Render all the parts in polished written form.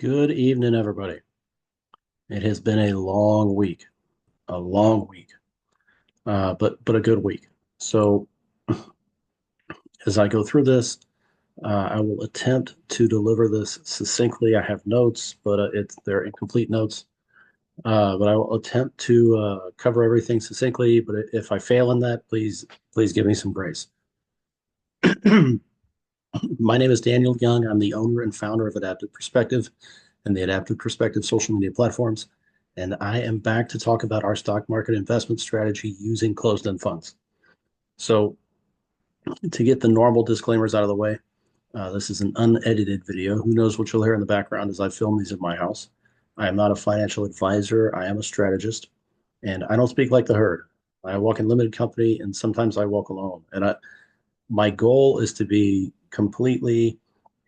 Good evening, everybody. It has been a long week, but a good week. So as I go through this, I will attempt to deliver this succinctly. I have notes, but they're incomplete notes. But I will attempt to cover everything succinctly. But if I fail in that, please give me some grace. My name is Daniel Young. I'm the owner and founder of Adaptive Perspective and the Adaptive Perspective social media platforms. And I am back to talk about our stock market investment strategy using closed-end funds. So, to get the normal disclaimers out of the way, this is an unedited video. Who knows what you'll hear in the background as I film these in my house. I am not a financial advisor. I am a strategist, and I don't speak like the herd. I walk in limited company, and sometimes I walk alone. My goal is to be completely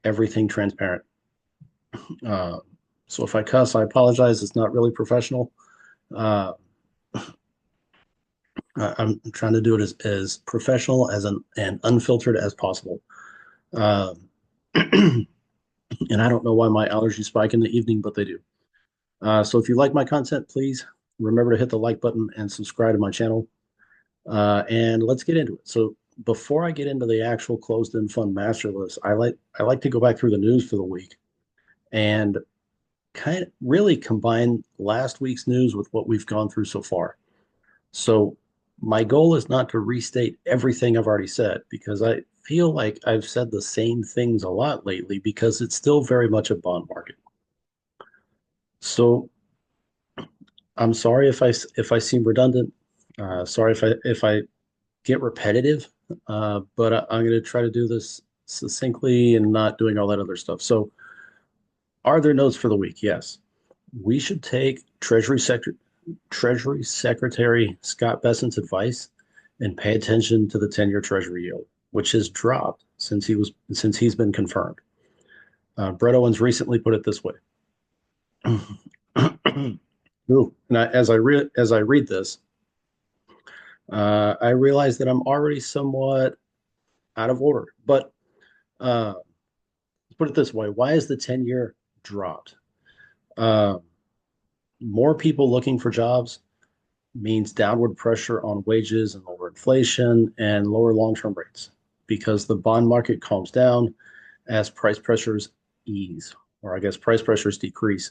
everything transparent. Uh, so if I cuss, I apologize. It's not really professional. Uh, I'm trying to do it as professional and unfiltered as possible. Um, and I don't know why my allergies spike in the evening, but they do. So if you like my content, please remember to hit the like button and subscribe to my channel. And let's get into it. So before I get into the actual closed-end fund master list, I like to go back through the news for the week and kind of really combine last week's news with what we've gone through so far. So my goal is not to restate everything I've already said because I feel like I've said the same things a lot lately because it's still very much a bond market. So I'm sorry if I seem redundant. Sorry if I get repetitive, but I'm going to try to do this succinctly and not doing all that other stuff. So, are there notes for the week? Yes, we should take Treasury Secretary Scott Bessent's advice and pay attention to the 10-year Treasury yield, which has dropped since he's been confirmed. Brett Owens recently put it this way. Ooh, and as I read this, I realize that I'm already somewhat out of order. But let's put it this way: why is the 10-year dropped? Uh, More people looking for jobs means downward pressure on wages and lower inflation and lower long-term rates because the bond market calms down as price pressures ease, or I guess price pressures decrease.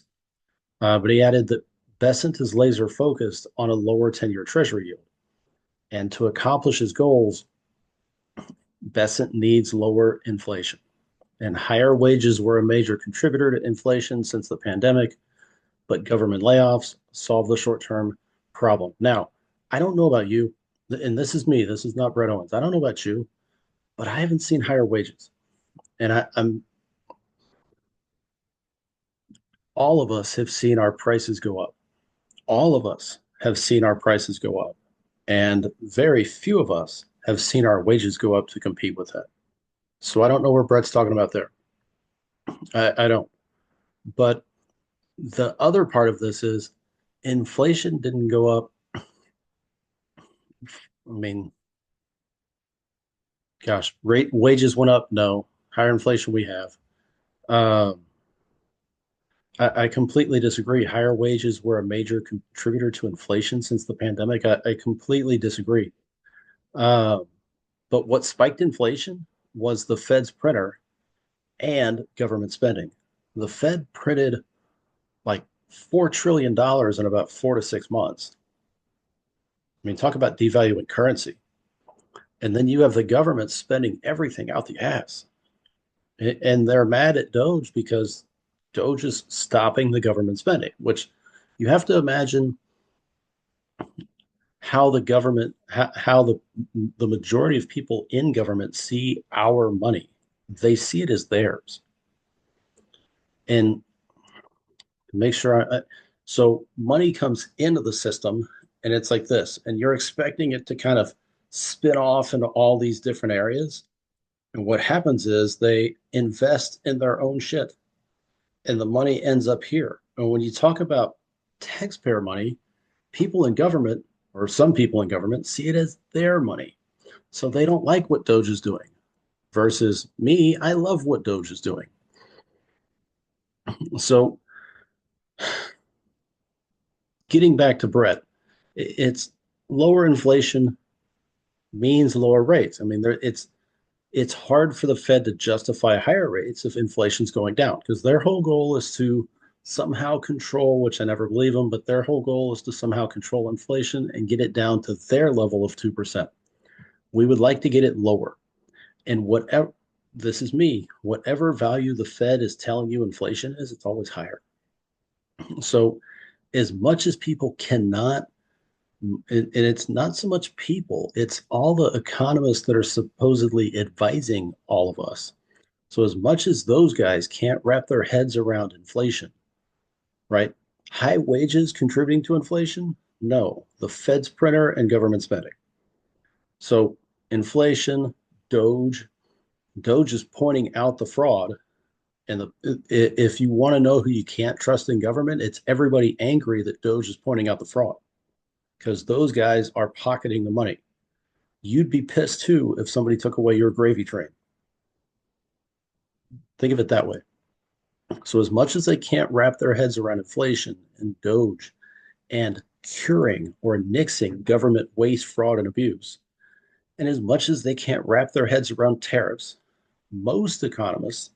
But he added that Bessent is laser focused on a lower 10-year treasury yield. And to accomplish his goals, Bessent needs lower inflation. And higher wages were a major contributor to inflation since the pandemic, but government layoffs solve the short term problem. Now, I don't know about you, and this is me, this is not Brett Owens. I don't know about you, but I haven't seen higher wages. And I'm all of us have seen our prices go up. All of us have seen our prices go up. And very few of us have seen our wages go up to compete with that. So I don't know where Brett's talking about there. I don't. But the other part of this is inflation didn't go up. I mean, gosh, wages went up. No, higher inflation we have. Um, I completely disagree. Higher wages were a major contributor to inflation since the pandemic. I completely disagree. Um, but what spiked inflation was the Fed's printer and government spending. The Fed printed like $4 trillion in about 4 to 6 months. I mean, talk about devaluing currency. And then you have the government spending everything out the ass. And they're mad at Doge because Doge is stopping the government spending, which you have to imagine how the government, how the majority of people in government see our money. They see it as theirs. And make sure so money comes into the system and it's like this, and you're expecting it to kind of spin off into all these different areas. And what happens is they invest in their own shit and the money ends up here. And when you talk about taxpayer money, people in government, or some people in government, see it as their money. So they don't like what Doge is doing. Versus me, I love what Doge is doing. So getting back to Brett, it's lower inflation means lower rates. I mean, it's hard for the Fed to justify higher rates if inflation's going down because their whole goal is to somehow control, which I never believe them, but their whole goal is to somehow control inflation and get it down to their level of 2%. We would like to get it lower. And whatever, this is me, whatever value the Fed is telling you inflation is, it's always higher. So, as much as people cannot, and it's not so much people, it's all the economists that are supposedly advising all of us. So, as much as those guys can't wrap their heads around inflation, right? High wages contributing to inflation? No, the Fed's printer and government spending. So, inflation, Doge, Doge is pointing out the fraud. And if you want to know who you can't trust in government, it's everybody angry that Doge is pointing out the fraud because those guys are pocketing the money. You'd be pissed too if somebody took away your gravy train. Think of it that way. So, as much as they can't wrap their heads around inflation and Doge and curing or nixing government waste, fraud, and abuse, and as much as they can't wrap their heads around tariffs, most economists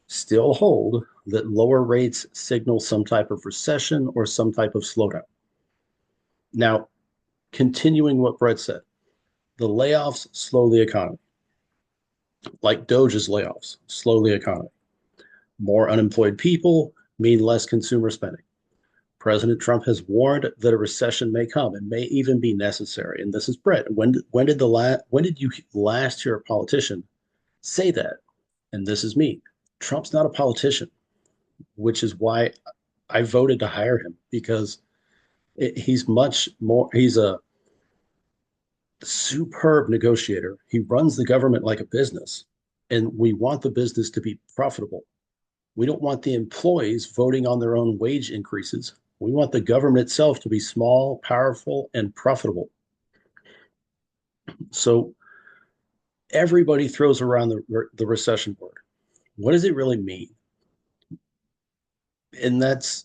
still hold that lower rates signal some type of recession or some type of slowdown. Now, continuing what Brett said, the layoffs slow the economy, like Doge's layoffs slow the economy. More unemployed people mean less consumer spending. President Trump has warned that a recession may come and may even be necessary. And this is Brett. When did you last hear a politician say that? And this is me. Trump's not a politician, which is why I voted to hire him because he's much more. He's a superb negotiator. He runs the government like a business, and we want the business to be profitable. We don't want the employees voting on their own wage increases. We want the government itself to be small, powerful, and profitable. So everybody throws around the recession word. What does it really mean? And that's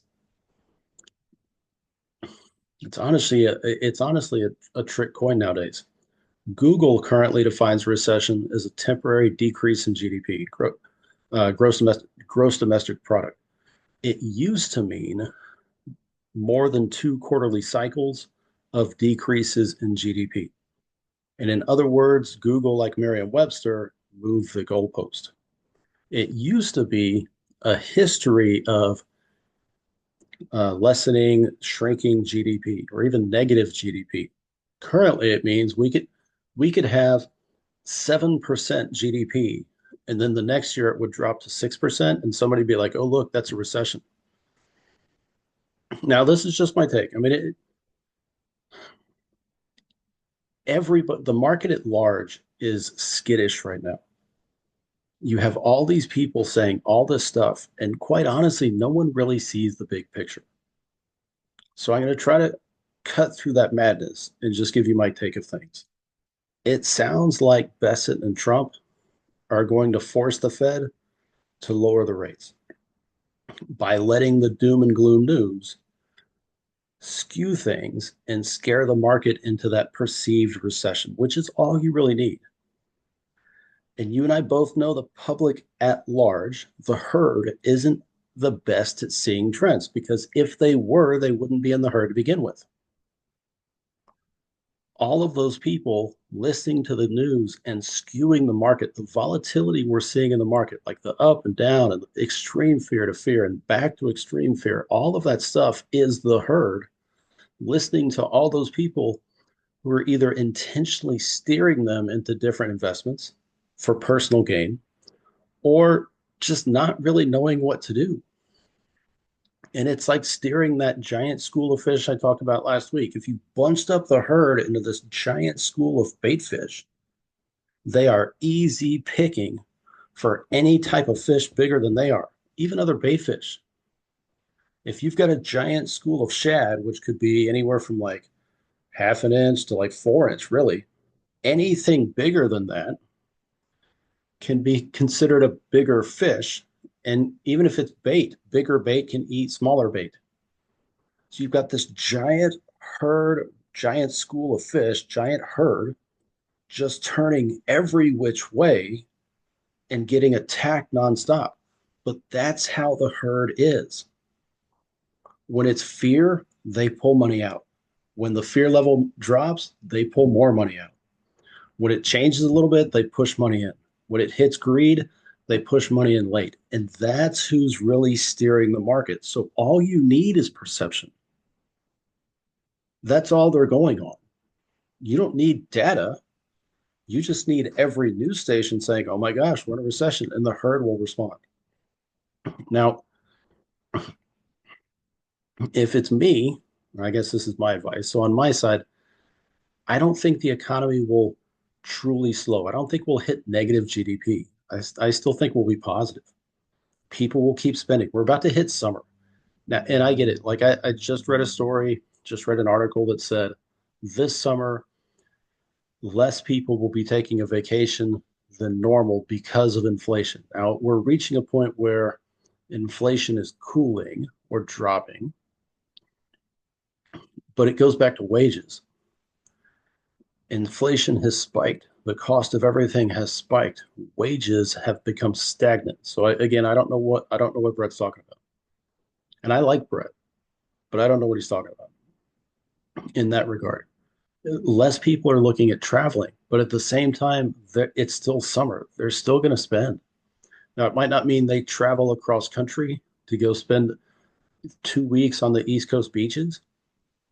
it's honestly a trick coin nowadays. Google currently defines recession as a temporary decrease in GDP, gross domestic product. It used to mean more than two quarterly cycles of decreases in GDP. And in other words, Google, like Merriam-Webster, moved the goalpost. It used to be a history of lessening, shrinking GDP, or even negative GDP. Currently, it means we could have 7% GDP, and then the next year it would drop to 6%, and somebody be like, "Oh, look, that's a recession." Now, this is just my take. I mean, everybody, the market at large is skittish right now. You have all these people saying all this stuff, and quite honestly, no one really sees the big picture. So I'm going to try to cut through that madness and just give you my take of things. It sounds like Bessent and Trump are going to force the Fed to lower the rates by letting the doom and gloom news skew things and scare the market into that perceived recession, which is all you really need. And you and I both know the public at large, the herd, isn't the best at seeing trends because if they were, they wouldn't be in the herd to begin with. All of those people listening to the news and skewing the market, the volatility we're seeing in the market, like the up and down and extreme fear to fear and back to extreme fear, all of that stuff is the herd listening to all those people who are either intentionally steering them into different investments for personal gain or just not really knowing what to do. And it's like steering that giant school of fish I talked about last week. If you bunched up the herd into this giant school of bait fish, they are easy picking for any type of fish bigger than they are, even other bait fish. If you've got a giant school of shad, which could be anywhere from like half an inch to like 4 inch, really, anything bigger than that can be considered a bigger fish And even if it's bait, bigger bait can eat smaller bait. So you've got this giant herd, giant school of fish, giant herd just turning every which way and getting attacked nonstop. But that's how the herd is. When it's fear, they pull money out. When the fear level drops, they pull more money out. When it changes a little bit, they push money in. When it hits greed, they push money in late. And that's who's really steering the market. So all you need is perception. That's all they're going on. You don't need data. You just need every news station saying, oh my gosh, we're in a recession, and the herd will respond. Now, if it's me, I guess this is my advice. So on my side, I don't think the economy will truly slow. I don't think we'll hit negative GDP. I still think we'll be positive. People will keep spending. We're about to hit summer now, and I get it. Like I just read a story, just read an article that said this summer less people will be taking a vacation than normal because of inflation. Now we're reaching a point where inflation is cooling or dropping, but it goes back to wages. Inflation has spiked. The cost of everything has spiked. Wages have become stagnant. So again, I don't know what Brett's talking about. And I like Brett, but I don't know what he's talking about in that regard. Less people are looking at traveling, but at the same time, it's still summer. They're still going to spend. Now, it might not mean they travel across country to go spend 2 weeks on the East Coast beaches,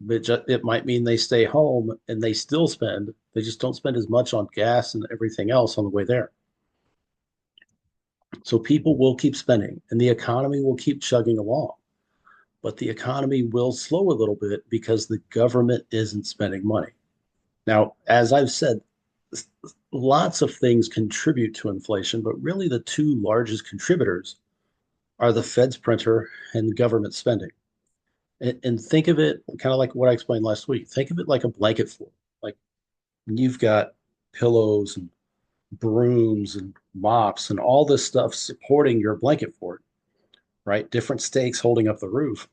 but it might mean they stay home and they still spend. They just don't spend as much on gas and everything else on the way there. So people will keep spending and the economy will keep chugging along, but the economy will slow a little bit because the government isn't spending money. Now, as I've said, lots of things contribute to inflation, but really the two largest contributors are the Fed's printer and government spending. And think of it kind of like what I explained last week. Think of it like a blanket fort. Like you've got pillows and brooms and mops and all this stuff supporting your blanket fort, right? Different stakes holding up the roof.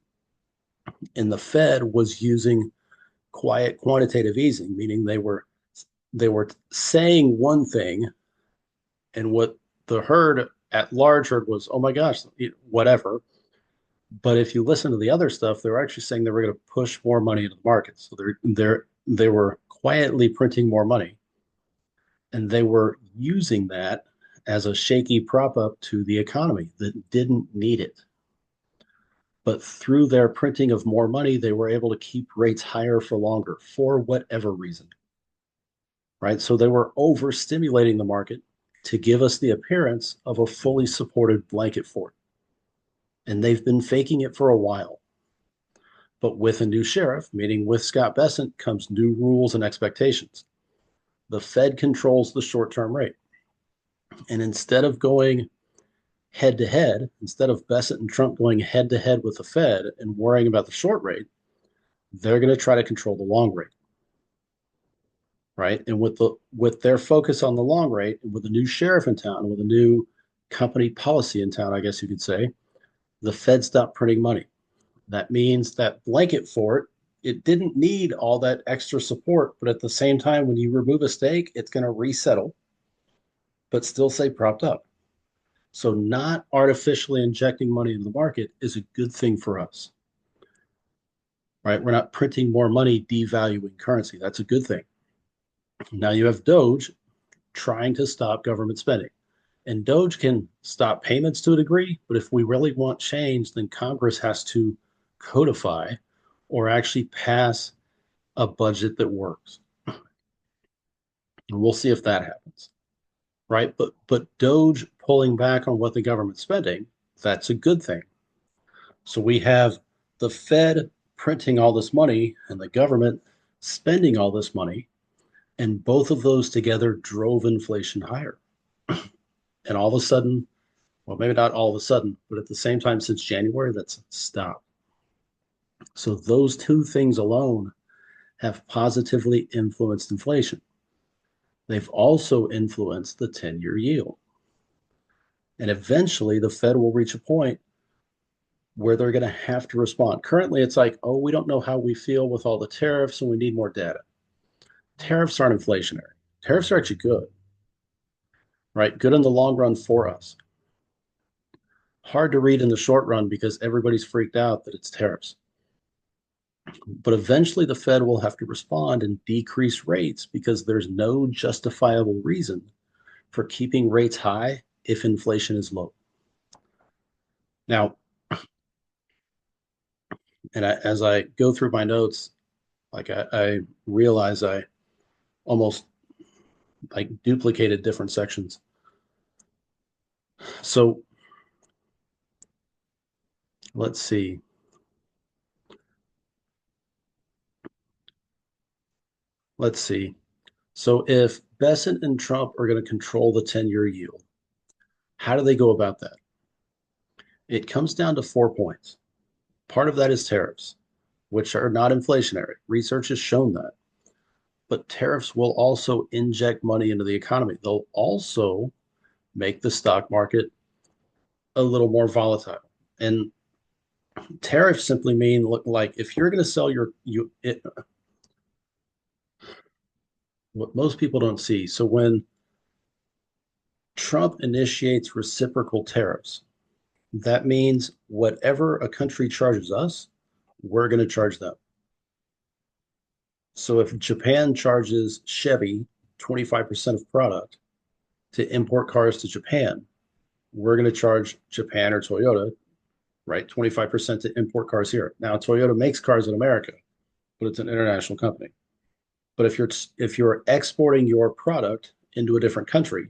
And the Fed was using quiet quantitative easing, meaning they were saying one thing, and what the herd at large heard was, "Oh my gosh, whatever." But if you listen to the other stuff, they were actually saying they were going to push more money into the market. So they were quietly printing more money, and they were using that as a shaky prop up to the economy that didn't need it. But through their printing of more money, they were able to keep rates higher for longer for whatever reason, right? So they were overstimulating the market to give us the appearance of a fully supported blanket fort. And they've been faking it for a while. But with a new sheriff, meaning with Scott Bessent, comes new rules and expectations. The Fed controls the short term rate. And instead of going head to head, instead of Bessent and Trump going head to head with the Fed and worrying about the short rate, they're going to try to control the long rate. Right. And with their focus on the long rate, and with a new sheriff in town, with a new company policy in town, I guess you could say, the Fed stopped printing money. That means that blanket fort, it didn't need all that extra support, but at the same time, when you remove a stake, it's going to resettle, but still stay propped up. So not artificially injecting money into the market is a good thing for us, right? We're not printing more money, devaluing currency. That's a good thing. Now you have Doge trying to stop government spending. And Doge can stop payments to a degree, but if we really want change, then Congress has to codify or actually pass a budget that works. And we'll see if that happens, right? But Doge pulling back on what the government's spending, that's a good thing. So we have the Fed printing all this money and the government spending all this money, and both of those together drove inflation higher. And all of a sudden, well, maybe not all of a sudden, but at the same time since January, that's stopped. So those two things alone have positively influenced inflation. They've also influenced the 10-year yield. And eventually the Fed will reach a point where they're going to have to respond. Currently, it's like, oh, we don't know how we feel with all the tariffs and we need more data. Tariffs aren't inflationary. Tariffs are actually good, right? Good in the long run for us. Hard to read in the short run because everybody's freaked out that it's tariffs. But eventually the Fed will have to respond and decrease rates because there's no justifiable reason for keeping rates high if inflation is low. Now, as I go through my notes, I realize I almost like duplicated different sections. So let's see. Let's see. So if Besant and Trump are going to control the 10-year yield, how do they go about that? It comes down to 4 points. Part of that is tariffs, which are not inflationary. Research has shown that. But tariffs will also inject money into the economy. They'll also make the stock market a little more volatile. And tariffs simply mean like if you're going to sell what most people don't see. So when Trump initiates reciprocal tariffs, that means whatever a country charges us, we're going to charge them. So if Japan charges Chevy 25% of product to import cars to Japan, we're going to charge Japan or Toyota, right, 25% to import cars here. Now, Toyota makes cars in America, but it's an international company. But if you're exporting your product into a different country,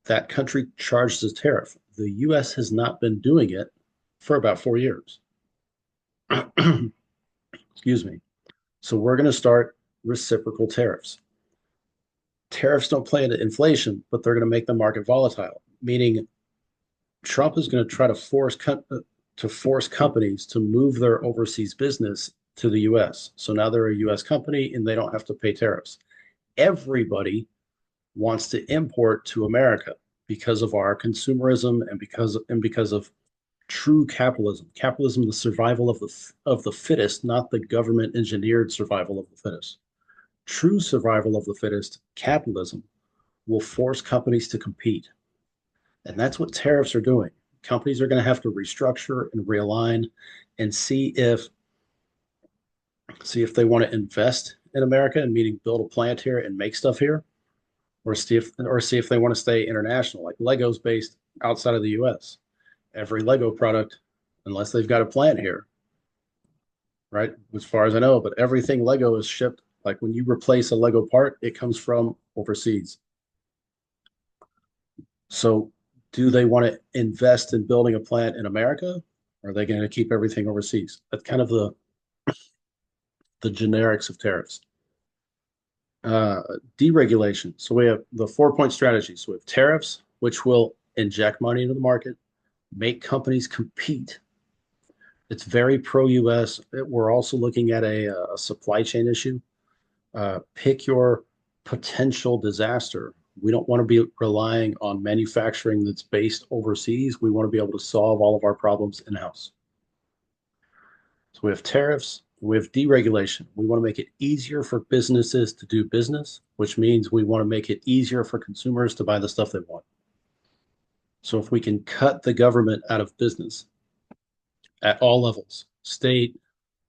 that country charges a tariff. The US has not been doing it for about 4 years. Excuse me. So we're going to start reciprocal tariffs. Tariffs don't play into inflation, but they're going to make the market volatile, meaning Trump is going to try to force companies to move their overseas business to the US. So now they're a US company and they don't have to pay tariffs. Everybody wants to import to America because of our consumerism and because of true capitalism. Capitalism, the survival of the fittest, not the government engineered survival of the fittest. True survival of the fittest, capitalism, will force companies to compete. And that's what tariffs are doing. Companies are going to have to restructure and realign and see if they want to invest in America and meaning build a plant here and make stuff here, or see if they want to stay international. Like Lego's based outside of the US. Every Lego product, unless they've got a plant here, right? As far as I know, but everything Lego is shipped. Like when you replace a Lego part, it comes from overseas. So do they want to invest in building a plant in America? Or are they going to keep everything overseas? That's kind of the generics of tariffs. Uh, Deregulation. So we have the 4 point strategy. So we have tariffs, which will inject money into the market, make companies compete. It's very pro US. We're also looking at a supply chain issue. Pick your potential disaster. We don't want to be relying on manufacturing that's based overseas. We want to be able to solve all of our problems in house. So we have tariffs, we have deregulation. We want to make it easier for businesses to do business, which means we want to make it easier for consumers to buy the stuff they want. So if we can cut the government out of business at all levels, state,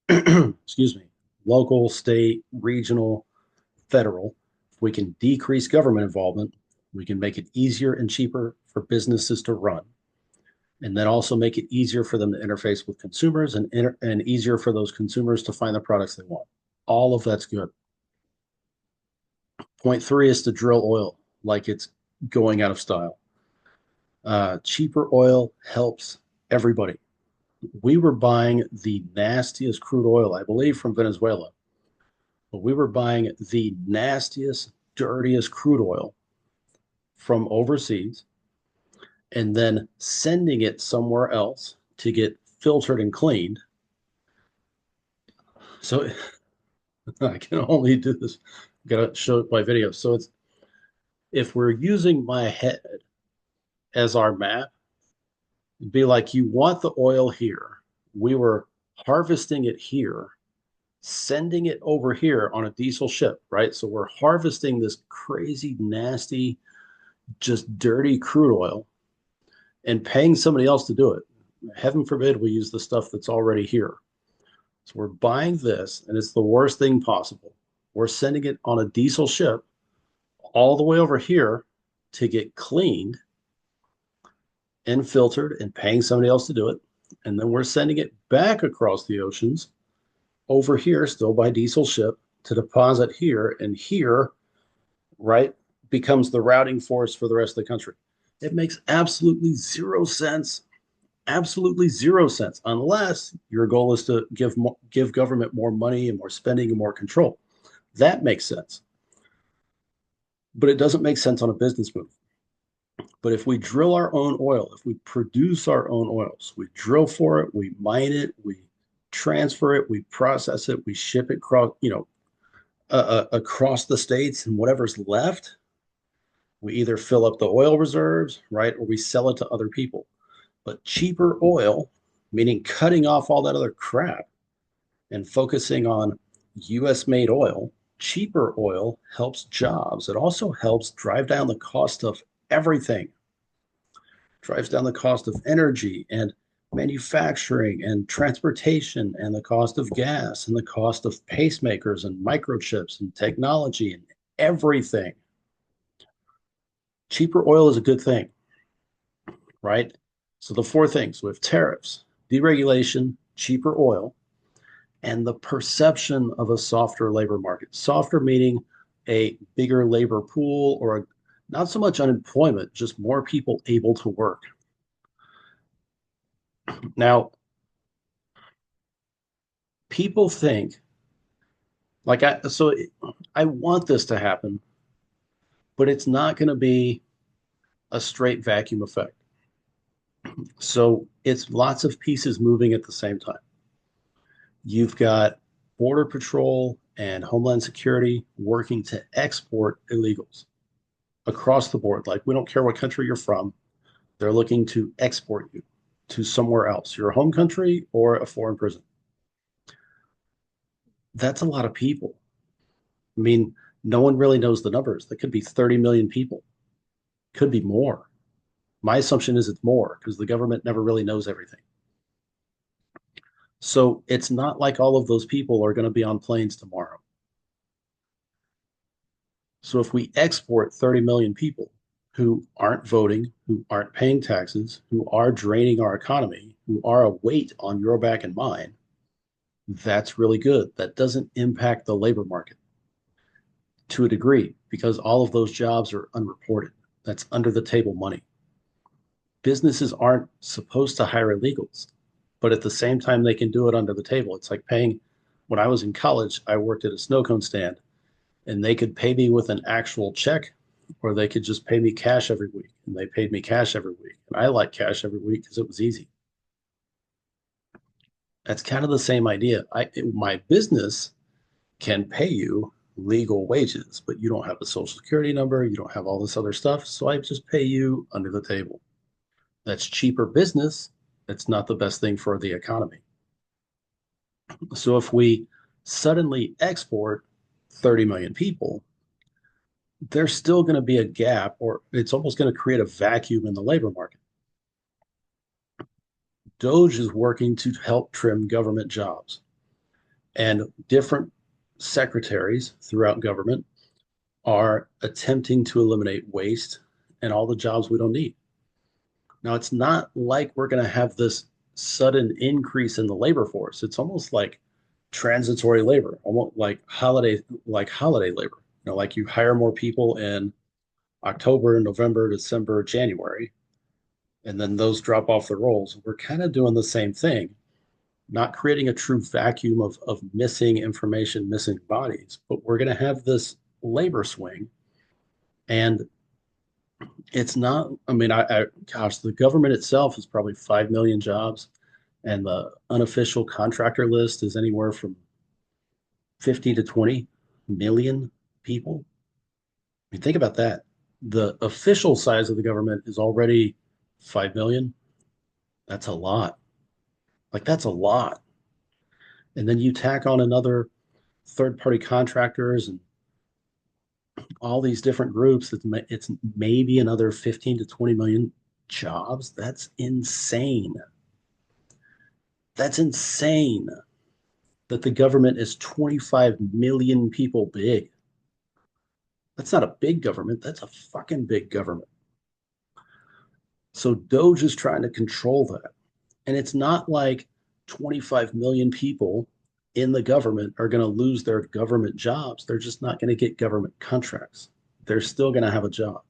excuse me, local, state, regional, federal, if we can decrease government involvement, we can make it easier and cheaper for businesses to run. And then also make it easier for them to interface with consumers and easier for those consumers to find the products they want. All of that's good. Point three is to drill oil like it's going out of style. Cheaper oil helps everybody. We were buying the nastiest crude oil, I believe, from Venezuela, but we were buying the nastiest, dirtiest crude oil from overseas and then sending it somewhere else to get filtered and cleaned. So I can only do this. Got to show it by video. So it's if we're using my head as our map, it'd be like you want the oil here. We were harvesting it here, sending it over here on a diesel ship, right? So we're harvesting this crazy, nasty, just dirty crude oil and paying somebody else to do it. Heaven forbid we use the stuff that's already here. So we're buying this, and it's the worst thing possible. We're sending it on a diesel ship all the way over here to get cleaned and filtered and paying somebody else to do it. And then we're sending it back across the oceans over here, still by diesel ship, to deposit here. And here, right, becomes the routing force for the rest of the country. It makes absolutely zero sense. Absolutely zero sense, unless your goal is to give government more money and more spending and more control. That makes sense, but it doesn't make sense on a business move. But if we drill our own oil, if we produce our own oils, we drill for it, we mine it, we transfer it, we process it, we ship it across, across the states, and whatever's left, we either fill up the oil reserves, right, or we sell it to other people. But cheaper oil, meaning cutting off all that other crap and focusing on US made oil, cheaper oil helps jobs. It also helps drive down the cost of everything, drives down the cost of energy and manufacturing and transportation and the cost of gas and the cost of pacemakers and microchips and technology and everything. Cheaper oil is a good thing, right? So the four things we have tariffs, deregulation, cheaper oil, and the perception of a softer labor market. Softer meaning a bigger labor pool or not so much unemployment, just more people able to work. Now, people think I want this to happen, but it's not going to be a straight vacuum effect. So it's lots of pieces moving at the same time. You've got Border Patrol and Homeland Security working to export illegals across the board. Like, we don't care what country you're from, they're looking to export you to somewhere else, your home country or a foreign prison. That's a lot of people. I mean, no one really knows the numbers. That could be 30 million people, could be more. My assumption is it's more because the government never really knows everything. So it's not like all of those people are going to be on planes tomorrow. So if we export 30 million people who aren't voting, who aren't paying taxes, who are draining our economy, who are a weight on your back and mine, that's really good. That doesn't impact the labor market to a degree because all of those jobs are unreported. That's under the table money. Businesses aren't supposed to hire illegals, but at the same time, they can do it under the table. It's like paying, when I was in college, I worked at a snow cone stand and they could pay me with an actual check or they could just pay me cash every week. And they paid me cash every week. And I like cash every week because it was easy. That's kind of the same idea. My business can pay you legal wages, but you don't have a social security number. You don't have all this other stuff. So I just pay you under the table. That's cheaper business. That's not the best thing for the economy. So if we suddenly export 30 million people, there's still going to be a gap, or it's almost going to create a vacuum in the labor market. Doge is working to help trim government jobs, and different secretaries throughout government are attempting to eliminate waste and all the jobs we don't need. Now, it's not like we're going to have this sudden increase in the labor force. It's almost like transitory labor, almost like holiday labor. Like you hire more people in October, November, December, January, and then those drop off the rolls. We're kind of doing the same thing, not creating a true vacuum of missing information, missing bodies, but we're going to have this labor swing. And it's not, I mean, gosh, the government itself is probably 5 million jobs, and the unofficial contractor list is anywhere from 50 to 20 million people. I mean, think about that. The official size of the government is already 5 million. That's a lot. Like that's a lot. And then you tack on another third party contractors and all these different groups. It's maybe another 15 to 20 million jobs. That's insane. That's insane that the government is 25 million people big. That's not a big government. That's a fucking big government. So Doge is trying to control that. And it's not like 25 million people in the government are going to lose their government jobs. They're just not going to get government contracts. They're still going to have a job.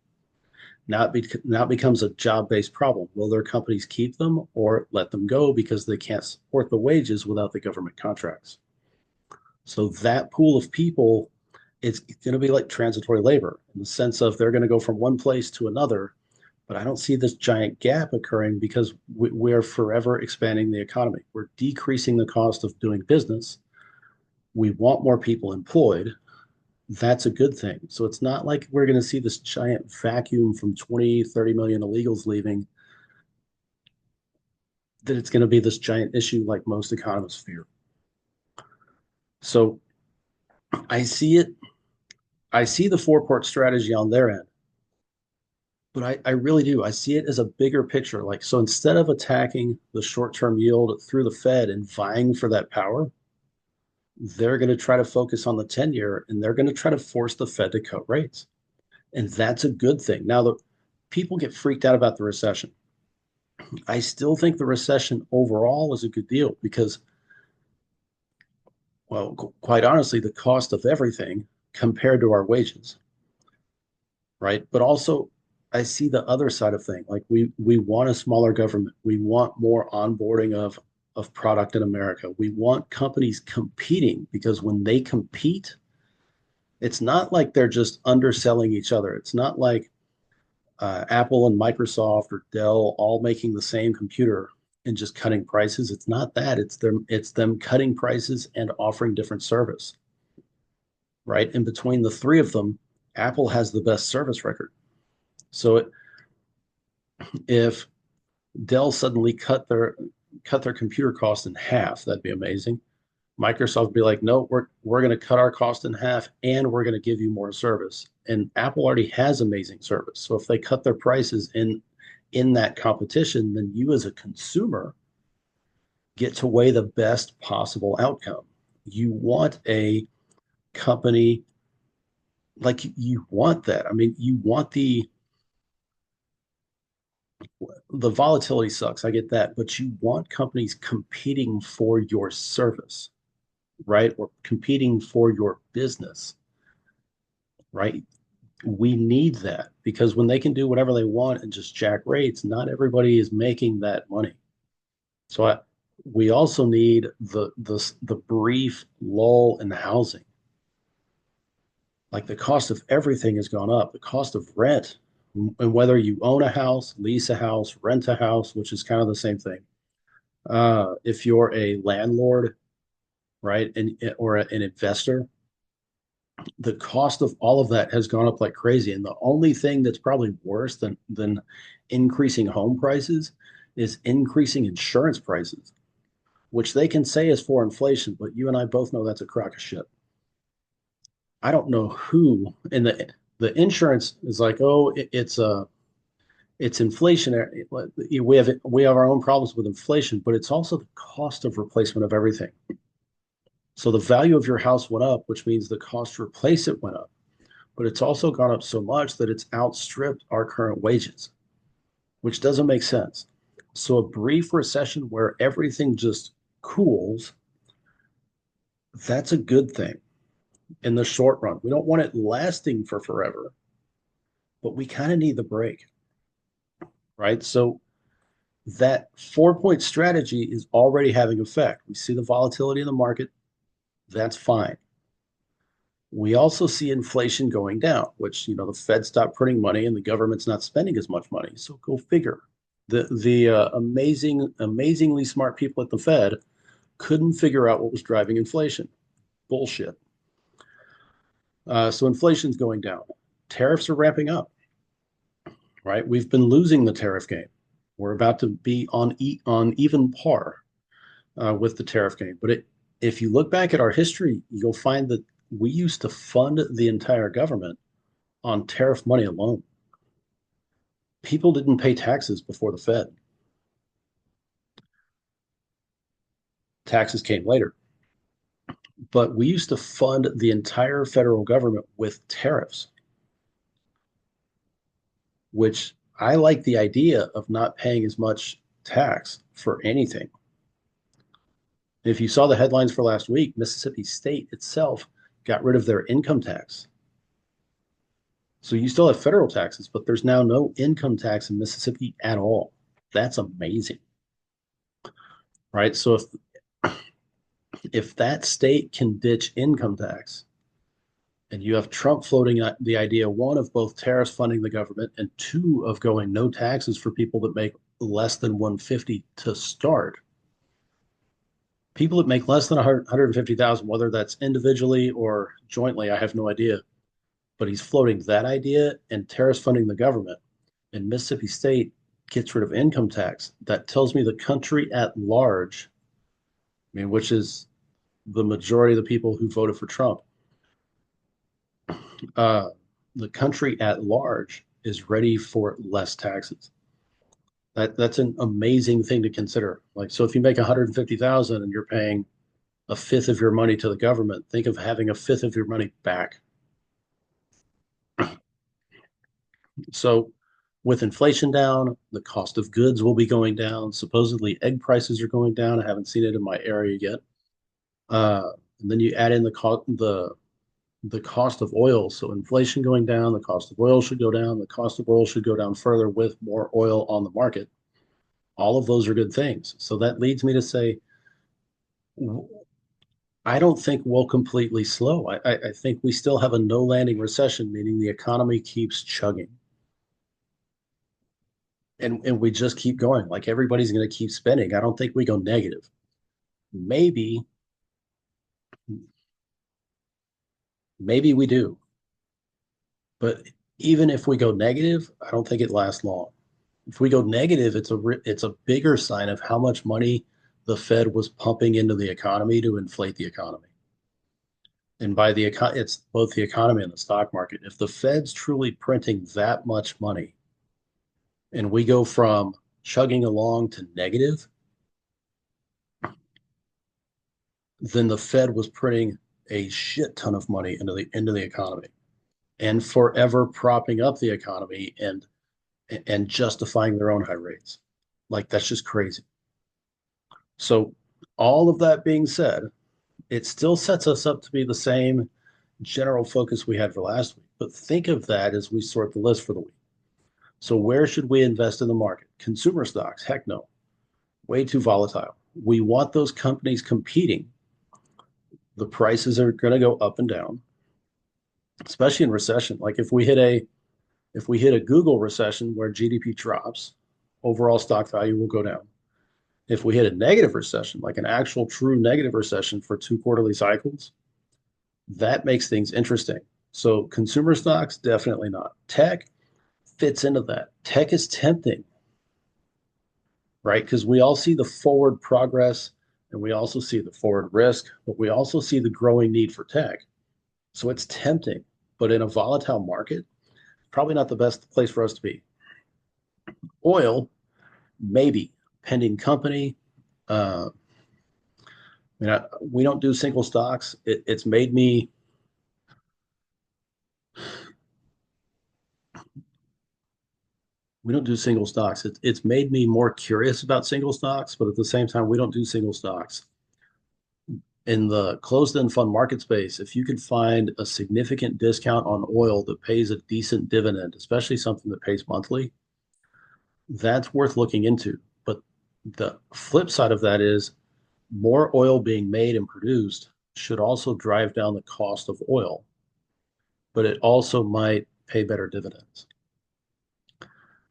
Now it becomes a job-based problem. Will their companies keep them or let them go because they can't support the wages without the government contracts? So that pool of people, it's going to be like transitory labor in the sense of they're going to go from one place to another. But I don't see this giant gap occurring because we're forever expanding the economy. We're decreasing the cost of doing business. We want more people employed. That's a good thing. So it's not like we're going to see this giant vacuum from 20, 30 million illegals leaving, that it's going to be this giant issue like most economists fear. So I see it. I see the four port strategy on their end, but I really do. I see it as a bigger picture. Like, so instead of attacking the short term yield through the Fed and vying for that power, they're going to try to focus on the 10-year and they're going to try to force the Fed to cut rates. And that's a good thing. Now, the people get freaked out about the recession. I still think the recession overall is a good deal because, well, quite honestly, the cost of everything compared to our wages, right? But also, I see the other side of things. Like we want a smaller government. We want more onboarding of product in America. We want companies competing because when they compete, it's not like they're just underselling each other. It's not like Apple and Microsoft or Dell all making the same computer and just cutting prices. It's not that. It's them cutting prices and offering different service, right? And between the three of them, Apple has the best service record. So if Dell suddenly cut their computer cost in half, that'd be amazing. Microsoft would be like, no, we're going to cut our cost in half and we're going to give you more service. And Apple already has amazing service. So if they cut their prices in that competition, then you as a consumer get to weigh the best possible outcome. You want a company like you want that. I mean, you want the volatility sucks. I get that, but you want companies competing for your service, right? Or competing for your business, right? We need that because when they can do whatever they want and just jack rates, not everybody is making that money. So we also need the brief lull in housing. Like the cost of everything has gone up. The cost of rent, and whether you own a house, lease a house, rent a house, which is kind of the same thing. If you're a landlord, right, and or an investor, the cost of all of that has gone up like crazy. And the only thing that's probably worse than increasing home prices is increasing insurance prices, which they can say is for inflation, but you and I both know that's a crock of shit. I don't know who, and the insurance is like, oh, it's inflationary. We have our own problems with inflation, but it's also the cost of replacement of everything. So the value of your house went up, which means the cost to replace it went up. But it's also gone up so much that it's outstripped our current wages, which doesn't make sense. So a brief recession where everything just cools, that's a good thing in the short run. We don't want it lasting for forever, but we kind of need the break, right? So that 4 point strategy is already having effect. We see the volatility in the market. That's fine. We also see inflation going down, which, the Fed stopped printing money and the government's not spending as much money. So go figure. The amazingly smart people at the Fed couldn't figure out what was driving inflation. Bullshit. So inflation's going down. Tariffs are ramping up. right? We've been losing the tariff game. We're about to be on even par with the tariff game. If you look back at our history, you'll find that we used to fund the entire government on tariff money alone. People didn't pay taxes before the Fed. Taxes came later. But we used to fund the entire federal government with tariffs, which I like the idea of not paying as much tax for anything. If you saw the headlines for last week, Mississippi State itself got rid of their income tax. So you still have federal taxes, but there's now no income tax in Mississippi at all. That's amazing, right? So if that state can ditch income tax, and you have Trump floating the idea, one, of both tariffs funding the government, and two, of going no taxes for people that make less than 150 to start. People that make less than 150,000, whether that's individually or jointly, I have no idea. But he's floating that idea and tariffs funding the government. And Mississippi State gets rid of income tax. That tells me the country at large, I mean, which is the majority of the people who voted for Trump, uh, the country at large is ready for less taxes. That's an amazing thing to consider. Like, so if you make 150,000 and you're paying a fifth of your money to the government, think of having a fifth of your money back. So with inflation down, the cost of goods will be going down. Supposedly egg prices are going down. I haven't seen it in my area yet. And then you add in the cost of oil. So inflation going down, the cost of oil should go down. The cost of oil should go down further with more oil on the market. All of those are good things. So that leads me to say, I don't think we'll completely slow. I think we still have a no landing recession, meaning the economy keeps chugging. And we just keep going. Like everybody's going to keep spending. I don't think we go negative. Maybe, maybe we do. But even if we go negative, I don't think it lasts long. If we go negative, it's a bigger sign of how much money the Fed was pumping into the economy to inflate the economy. And by it's both the economy and the stock market. If the Fed's truly printing that much money and we go from chugging along to negative, then the Fed was printing a shit ton of money into the economy and forever propping up the economy and justifying their own high rates. Like that's just crazy. So all of that being said, it still sets us up to be the same general focus we had for last week. But think of that as we sort the list for the week. So where should we invest in the market? Consumer stocks? Heck no. Way too volatile. We want those companies competing. The prices are going to go up and down, especially in recession. Like if we hit a Google recession where GDP drops, overall stock value will go down. If we hit a negative recession, like an actual true negative recession for two quarterly cycles, that makes things interesting. So consumer stocks, definitely not. Tech fits into that. Tech is tempting, right? Because we all see the forward progress and we also see the forward risk, but we also see the growing need for tech. So it's tempting, but in a volatile market, probably not the best place for us to be. Oil, maybe, pending company. We don't do single stocks. It's made me we don't do single stocks. It's made me more curious about single stocks, but at the same time, we don't do single stocks. In the closed-end fund market space, if you can find a significant discount on oil that pays a decent dividend, especially something that pays monthly, that's worth looking into. But the flip side of that is more oil being made and produced should also drive down the cost of oil, but it also might pay better dividends.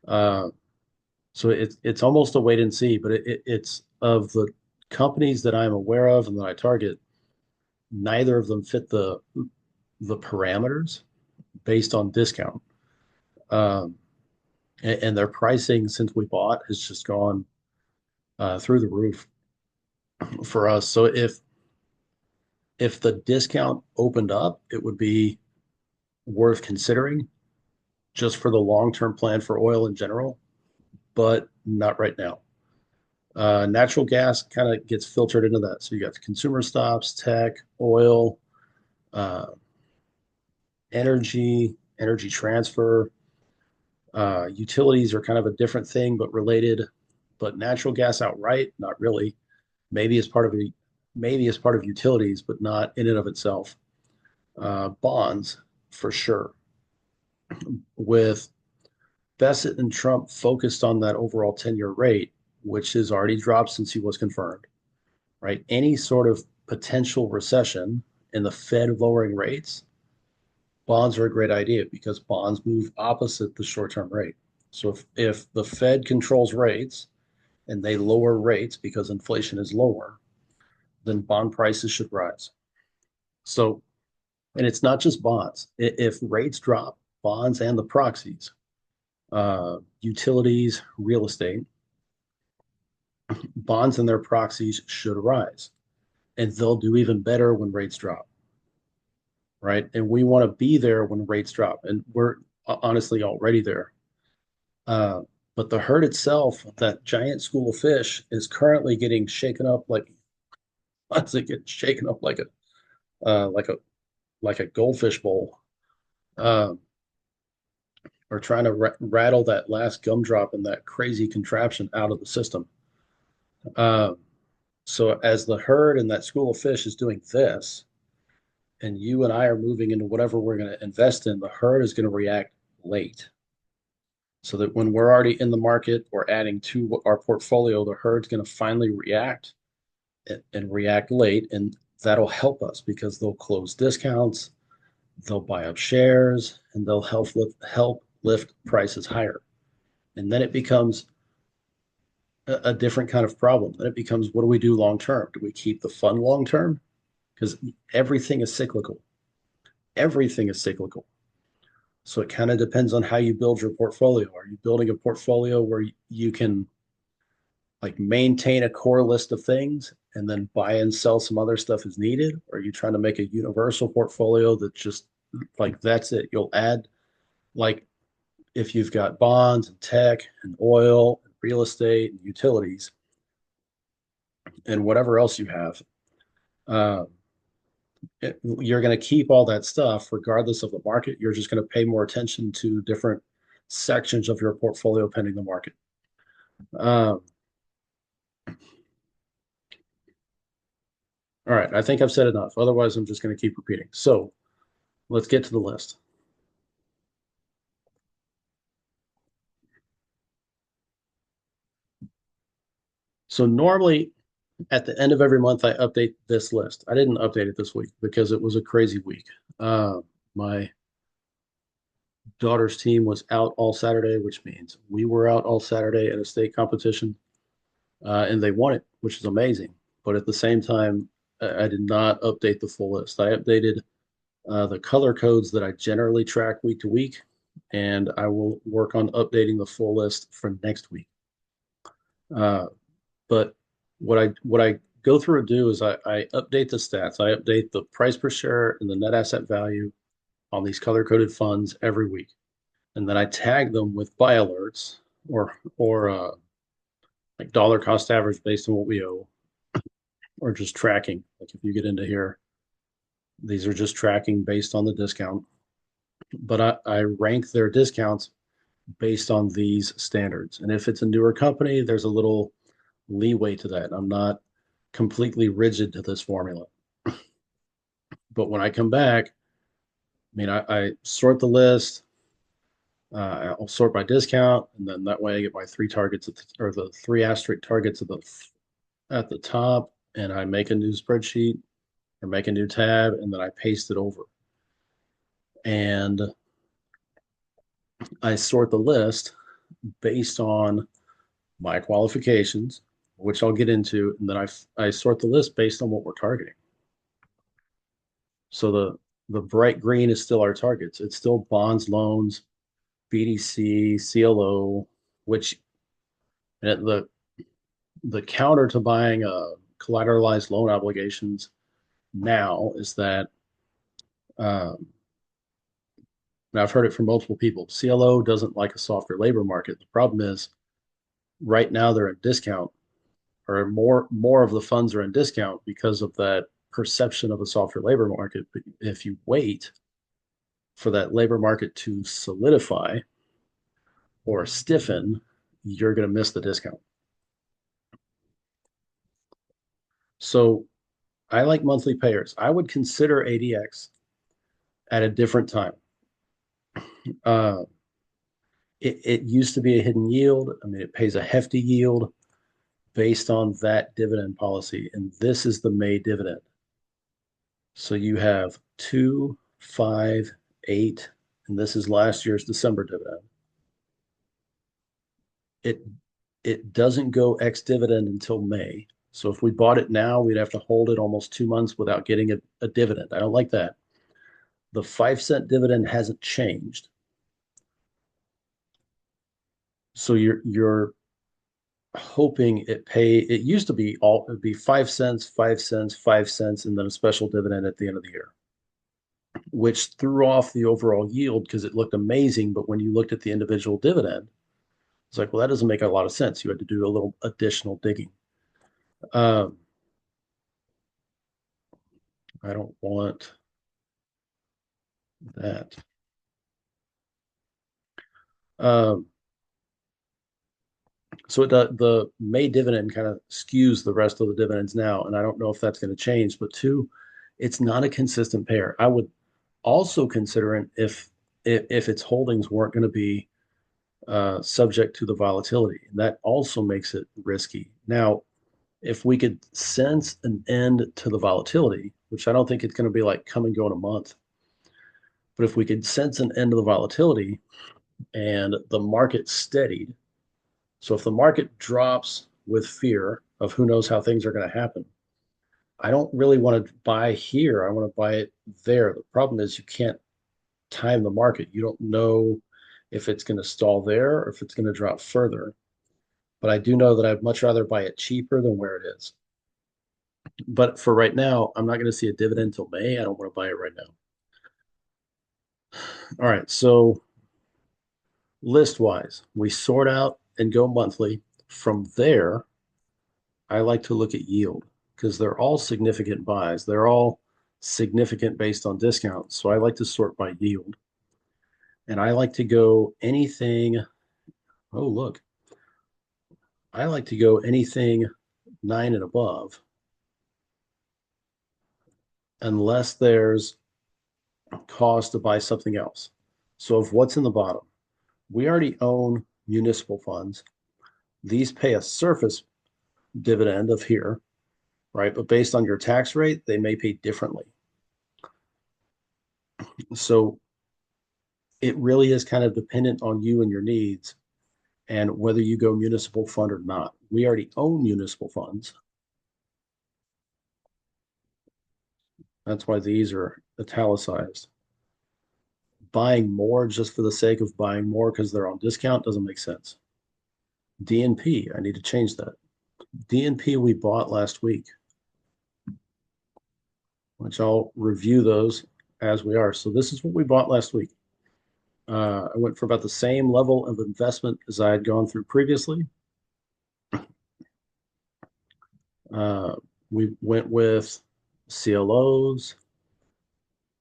Uh, So it's almost a wait and see, but it's of the companies that I'm aware of and that I target, neither of them fit the parameters based on discount. Um, and their pricing since we bought has just gone through the roof for us. So if the discount opened up, it would be worth considering just for the long-term plan for oil in general, but not right now. Natural gas kind of gets filtered into that. So you got the consumer stops, tech, oil, uh, energy transfer. Utilities are kind of a different thing, but related. But natural gas outright, not really. Maybe as part of a maybe as part of utilities, but not in and of itself. Bonds for sure. With Bassett and Trump focused on that overall 10-year rate, which has already dropped since he was confirmed, right? Any sort of potential recession and the Fed lowering rates, bonds are a great idea because bonds move opposite the short-term rate. So if the Fed controls rates and they lower rates because inflation is lower, then bond prices should rise. So, and it's not just bonds. If rates drop, bonds and the proxies, utilities, real estate, bonds and their proxies should rise. And they'll do even better when rates drop, right? And we want to be there when rates drop. And we're honestly already there. Uh, but the herd itself, that giant school of fish, is currently getting shaken up like, what's it get shaken up like uh, like a like a goldfish bowl, uh, or trying to rattle that last gumdrop in that crazy contraption out of the system. Uh, so as the herd and that school of fish is doing this, and you and I are moving into whatever we're going to invest in, the herd is going to react late. So that when we're already in the market or adding to our portfolio, the herd's going to finally react and react late. And that'll help us because they'll close discounts, they'll buy up shares, and they'll help lift prices higher. And then it becomes a different kind of problem. Then it becomes, what do we do long term? Do we keep the fund long term? Because everything is cyclical. Everything is cyclical. So it kind of depends on how you build your portfolio. Are you building a portfolio where you can like maintain a core list of things and then buy and sell some other stuff as needed? Or are you trying to make a universal portfolio that just like that's it? You'll add like if you've got bonds and tech and oil and real estate and utilities and whatever else you have, uh, you're going to keep all that stuff regardless of the market. You're just going to pay more attention to different sections of your portfolio pending the market. Um, all right, I think I've said enough. Otherwise, I'm just going to keep repeating. So let's get to the list. So normally at the end of every month, I update this list. I didn't update it this week because it was a crazy week. My daughter's team was out all Saturday, which means we were out all Saturday at a state competition, and they won it, which is amazing. But at the same time, I did not update the full list. I updated the color codes that I generally track week to week, and I will work on updating the full list for next week. Uh, but what I go through and do is I update the stats. I update the price per share and the net asset value on these color coded funds every week, and then I tag them with buy alerts or like dollar cost average based on what we owe, or just tracking. Like if you get into here, these are just tracking based on the discount. But I rank their discounts based on these standards. And if it's a newer company, there's a little leeway to that. I'm not completely rigid to this formula. But when I come back, I mean, I sort the list. I'll sort by discount, and then that way I get my three targets or the three asterisk targets at the top, and I make a new spreadsheet or make a new tab, and then I paste it over. And I sort the list based on my qualifications, which I'll get into, and then I sort the list based on what we're targeting. So the bright green is still our targets. It's still bonds, loans, BDC, CLO, which the counter to buying collateralized loan obligations now is that, um, and I've heard it from multiple people, CLO doesn't like a softer labor market. The problem is right now they're in discount, or more of the funds are in discount because of that perception of a softer labor market. But if you wait for that labor market to solidify or stiffen, you're going to miss the discount. So I like monthly payers. I would consider ADX at a different time. Uh, it used to be a hidden yield. I mean, it pays a hefty yield based on that dividend policy. And this is the May dividend. So you have 2, 5, 8, and this is last year's December dividend. It it doesn't go ex dividend until May. So if we bought it now, we'd have to hold it almost 2 months without getting a dividend. I don't like that. The 5 cent dividend hasn't changed. So you're hoping it used to be all it'd be 5 cents, 5 cents, 5 cents, and then a special dividend at the end of the year, which threw off the overall yield because it looked amazing. But when you looked at the individual dividend, it's like, well, that doesn't make a lot of sense. You had to do a little additional digging. Um, I don't want that. Um, so the May dividend kind of skews the rest of the dividends now, and I don't know if that's going to change. But two, it's not a consistent pair. I would also consider it if its holdings weren't going to be subject to the volatility. That also makes it risky. Now, if we could sense an end to the volatility, which I don't think it's going to be like come and go in a month, but if we could sense an end to the volatility and the market steadied, so if the market drops with fear of who knows how things are going to happen, I don't really want to buy here. I want to buy it there. The problem is you can't time the market. You don't know if it's going to stall there or if it's going to drop further. But I do know that I'd much rather buy it cheaper than where it is. But for right now, I'm not going to see a dividend until May. I don't want to buy it right now. All right. So list wise, we sort out and go monthly. From there, I like to look at yield because they're all significant buys. They're all significant based on discounts. So I like to sort by yield. And I like to go anything. Oh, look, I like to go anything 9 and above unless there's cost to buy something else. So of what's in the bottom, we already own municipal funds. These pay a surface dividend of here, right? But based on your tax rate, they may pay differently. So it really is kind of dependent on you and your needs and whether you go municipal fund or not. We already own municipal funds. That's why these are italicized. Buying more just for the sake of buying more because they're on discount doesn't make sense. DNP, I need to change that. DNP we bought last week, which I'll review those as we are. So this is what we bought last week. I went for about the same level of investment as I had gone through previously. Uh, we went with CLOs,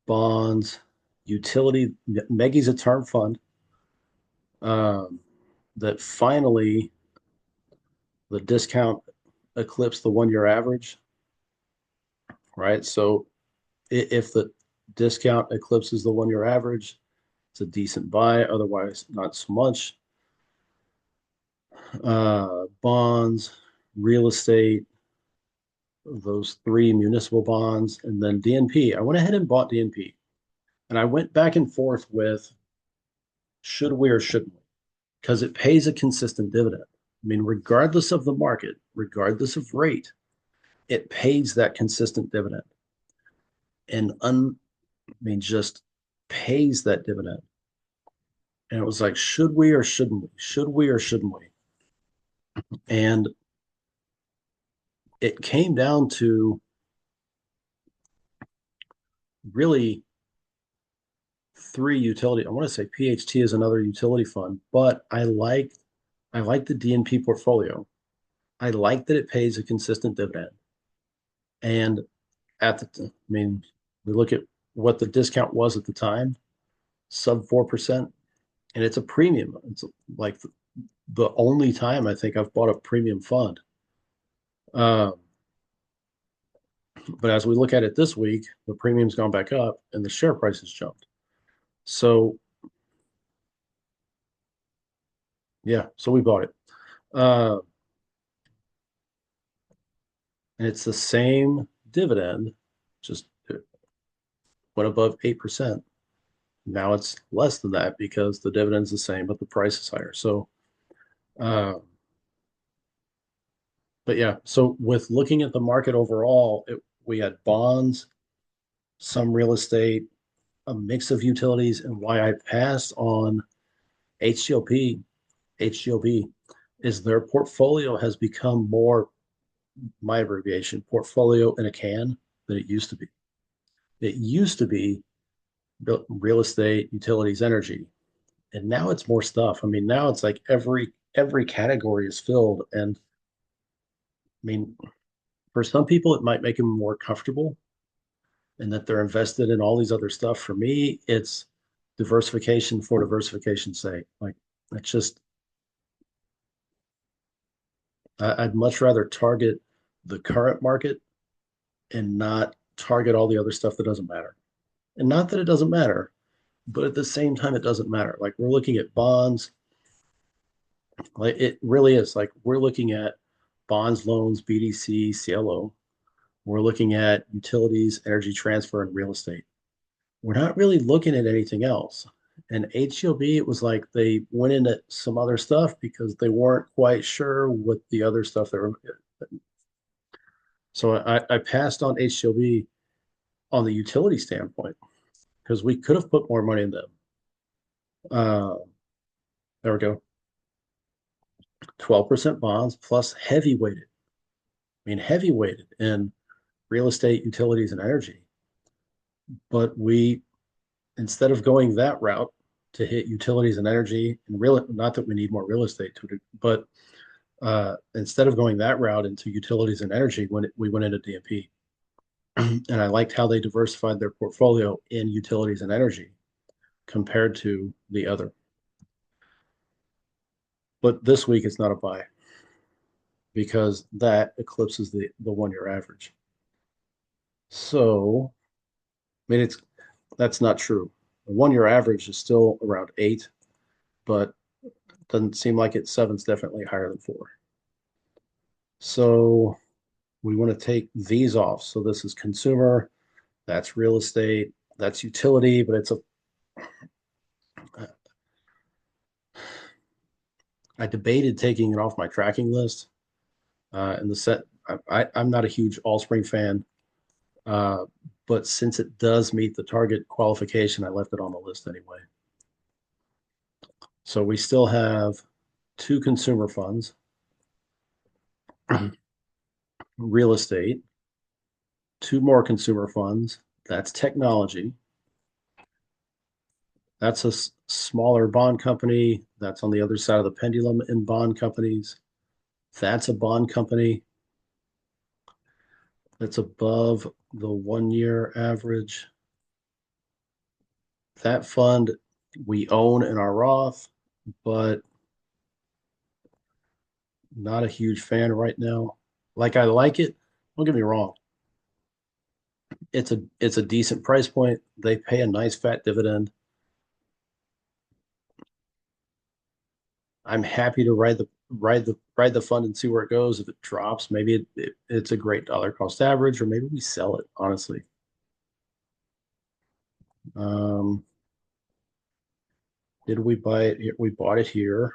bonds, utility. Meggy's a term fund um, that finally the discount eclipsed the 1 year average, right? So if the discount eclipses the 1 year average, it's a decent buy. Otherwise, not so much. Bonds, real estate, those three municipal bonds, and then DNP. I went ahead and bought DNP. And I went back and forth with should we or shouldn't we? Because it pays a consistent dividend. I mean, regardless of the market, regardless of rate, it pays that consistent dividend. And I mean, just pays that dividend. And it was like, should we or shouldn't we? Should we or shouldn't we? And it came down to really three utility. I want to say PHT is another utility fund, but I like the DNP portfolio. I like that it pays a consistent dividend. And I mean, we look at what the discount was at the time, sub 4%, and it's a premium. It's like the only time I think I've bought a premium fund. Um, but as we look at it this week, the premium's gone back up and the share price has jumped. So yeah, so we bought it. Uh, and it's the same dividend, just went above 8%. Now it's less than that because the dividend's the same, but the price is higher. So, uh, but yeah, so with looking at the market overall, we had bonds, some real estate, a mix of utilities, and why I passed on HGLP, HGLB is their portfolio has become more, my abbreviation, portfolio in a can than it used to be. It used to be real estate, utilities, energy, and now it's more stuff. I mean, now it's like every category is filled, and I mean, for some people, it might make them more comfortable and that they're invested in all these other stuff. For me, it's diversification for diversification's sake. Like, it's just, I'd much rather target the current market and not target all the other stuff that doesn't matter. And not that it doesn't matter, but at the same time, it doesn't matter. Like, we're looking at bonds, like, it really is like we're looking at bonds, loans, BDC, CLO. We're looking at utilities, energy transfer, and real estate. We're not really looking at anything else. And HGLB, it was like they went into some other stuff because they weren't quite sure what the other stuff they were. So I passed on HGLB on the utility standpoint because we could have put more money in them. Uh, there we go. 12% bonds plus heavy weighted. I mean, heavy weighted in real estate, utilities, and energy. But we, instead of going that route to hit utilities and energy, and real, not that we need more real estate to do, but instead of going that route into utilities and energy, we went into DMP. And I liked how they diversified their portfolio in utilities and energy compared to the other. But this week it's not a buy because that eclipses the 1 year average. So, I mean, that's not true. The 1 year average is still around 8, but it doesn't seem like it. Seven's definitely higher than 4. So we want to take these off. So this is consumer, that's real estate, that's utility, but I debated taking it off my tracking list. And the set, I'm not a huge Allspring fan, uh, but since it does meet the target qualification, I left it on the list anyway. So we still have two consumer funds, real estate, two more consumer funds. That's technology. That's a smaller bond company. That's on the other side of the pendulum in bond companies. That's a bond company that's above the 1 year average. That fund we own in our Roth, but not a huge fan right now. Like, I like it. Don't get me wrong. It's a decent price point. They pay a nice fat dividend. I'm happy to ride the fund and see where it goes. If it drops, maybe it's a great dollar cost average, or maybe we sell it, honestly. Um, did we buy it? We bought it here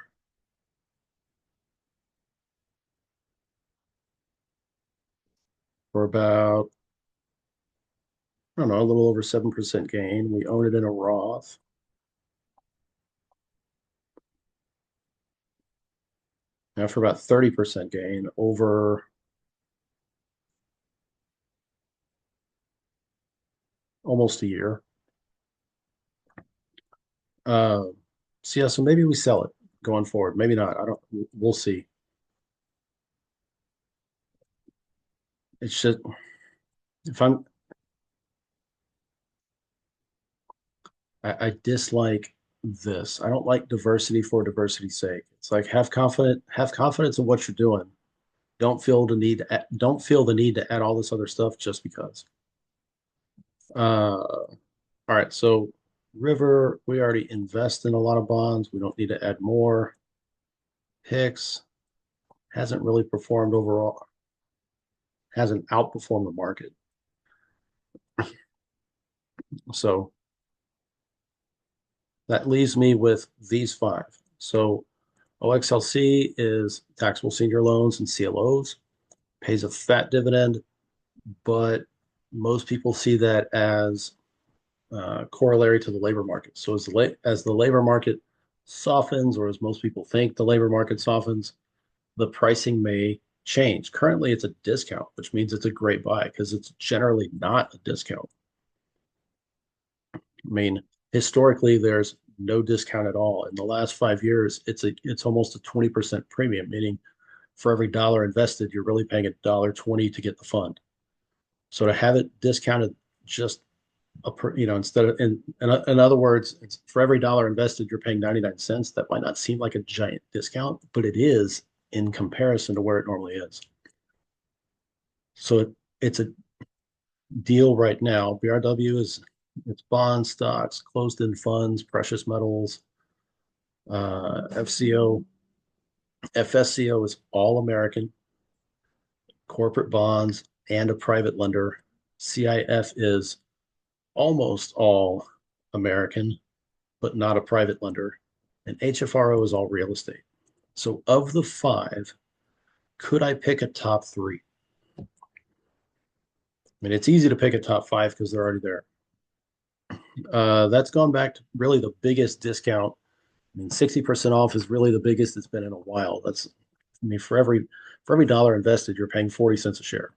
for about, I don't know, a little over 7% gain. We own it in a Roth. for about 30% gain over almost a year. Uh, so yeah, so maybe we sell it going forward. Maybe not. I don't. We'll see. It's just if I dislike this. I don't like diversity for diversity's sake. It's like have confidence in what you're doing. Don't feel the need to add all this other stuff just because. All right, so River, we already invest in a lot of bonds. We don't need to add more. Hicks hasn't really performed overall, hasn't outperformed the market. So that leaves me with these five. So OXLC is taxable senior loans and CLOs, pays a fat dividend, but most people see that as corollary to the labor market. So as the labor market softens, or as most people think the labor market softens, the pricing may change. Currently, it's a discount, which means it's a great buy because it's generally not a discount. I mean, historically, there's no discount at all. In the last 5 years, it's almost a 20% premium, meaning for every dollar invested, you're really paying $1.20 to get the fund. So to have it discounted just instead of in other words, it's for every dollar invested, you're paying 99 cents. That might not seem like a giant discount, but it is in comparison to where it normally is. So it's a deal right now. BRW is it's bonds, stocks, closed-end funds, precious metals, FCO. FSCO is all American, corporate bonds, and a private lender. CIF is almost all American, but not a private lender. And HFRO is all real estate. So of the five, could I pick a top three? I mean, it's easy to pick a top five because they're already there. That's gone back to really the biggest discount. I mean, 60% off is really the biggest it's been in a while. I mean, for every dollar invested, you're paying 40 cents a share.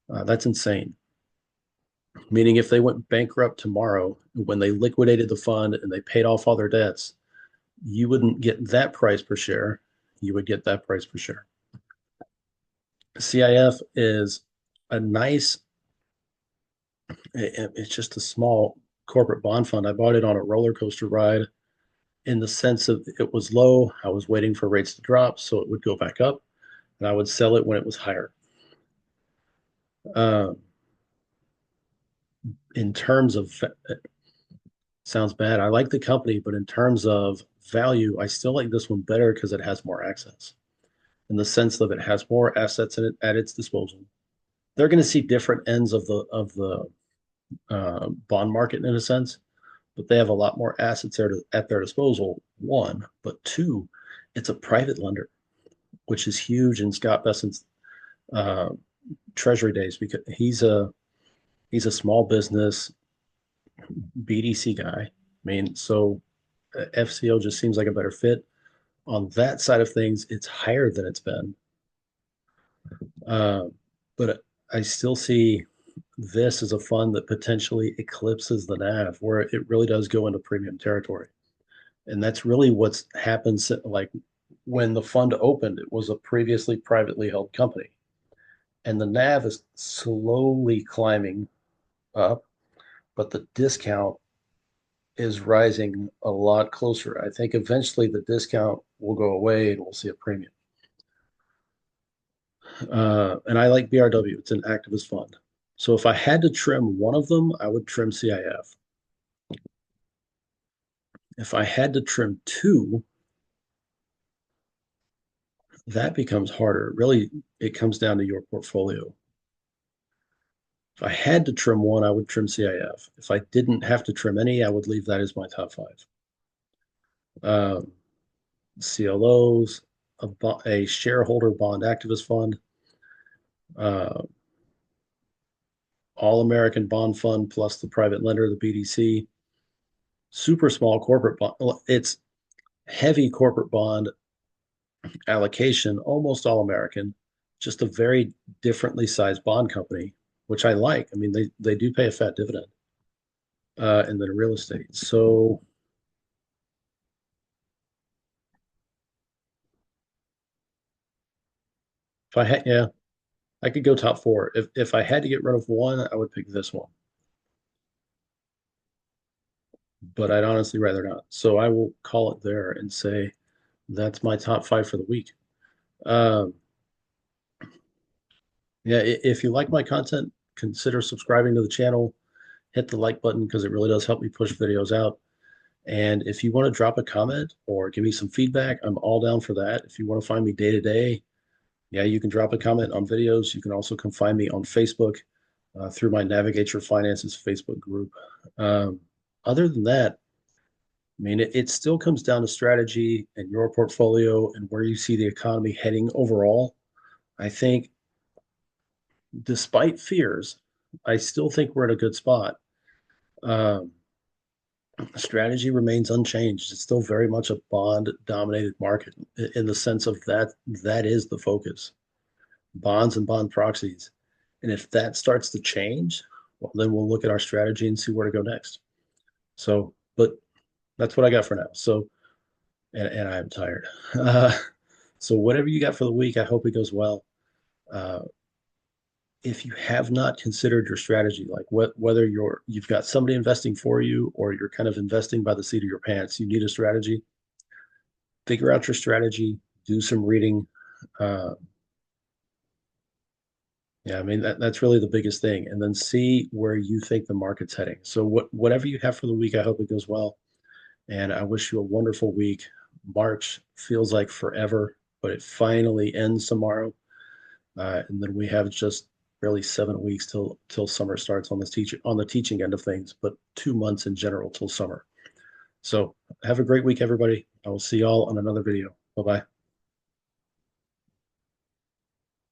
That's insane. Meaning if they went bankrupt tomorrow, when they liquidated the fund and they paid off all their debts, you wouldn't get that price per share. You would get that price per share. CIF is a nice, it's just a small corporate bond fund. I bought it on a roller coaster ride in the sense of it was low. I was waiting for rates to drop so it would go back up, and I would sell it when it was higher. Uh, in terms of, sounds bad. I like the company, but in terms of value, I still like this one better because it has more access in the sense of it has more assets in it at its disposal. They're going to see different ends of the bond market in a sense, but they have a lot more assets there at their disposal. One, but two, it's a private lender, which is huge in Scott Besant's uh, treasury days because he's a small business BDC guy. I mean, so FCO just seems like a better fit. On that side of things, it's higher than it's been. Uh, but I still see this as a fund that potentially eclipses the NAV, where it really does go into premium territory. And that's really what's happened. Like when the fund opened, it was a previously privately held company. And the NAV is slowly climbing up, but the discount is rising a lot closer. I think eventually the discount will go away and we'll see a premium. And I like BRW. It's an activist fund. So if I had to trim one of them, I would trim CIF. If I had to trim two, that becomes harder. Really, it comes down to your portfolio. If I had to trim one, I would trim CIF. If I didn't have to trim any, I would leave that as my top five. Um, CLOs, a shareholder bond activist fund, uh, all American bond fund plus the private lender, the BDC, super small corporate bond. It's heavy corporate bond, allocation, almost all American, just a very differently sized bond company, which I like. I mean, they do pay a fat dividend, and then real estate. So if I had, yeah, I could go top four. If I had to get rid of one, I would pick this one, but I'd honestly rather not. So I will call it there and say that's my top five for the week. Um, yeah, if you like my content, consider subscribing to the channel. Hit the like button because it really does help me push videos out. And if you want to drop a comment or give me some feedback, I'm all down for that. If you want to find me day to day, yeah, you can drop a comment on videos. You can also come find me on Facebook through my Navigate Your Finances Facebook group. Um, Other than that, I mean, it still comes down to strategy and your portfolio and where you see the economy heading overall. I think, despite fears, I still think we're in a good spot. Um, Strategy remains unchanged. It's still very much a bond dominated market in the sense of that is the focus, bonds and bond proxies. And if that starts to change, well, then we'll look at our strategy and see where to go next. So, but that's what I got for now. So, and I'm tired. So, whatever you got for the week, I hope it goes well. Uh, if you have not considered your strategy, like whether you've got somebody investing for you or you're kind of investing by the seat of your pants, you need a strategy. Figure out your strategy, do some reading. Uh, yeah, I mean that's really the biggest thing, and then see where you think the market's heading. So whatever you have for the week, I hope it goes well, and I wish you a wonderful week. March feels like forever, but it finally ends tomorrow, and then we have just really 7 weeks till summer starts on the teaching end of things, but 2 months in general till summer. So have a great week, everybody. I will see y'all on another video. Bye bye.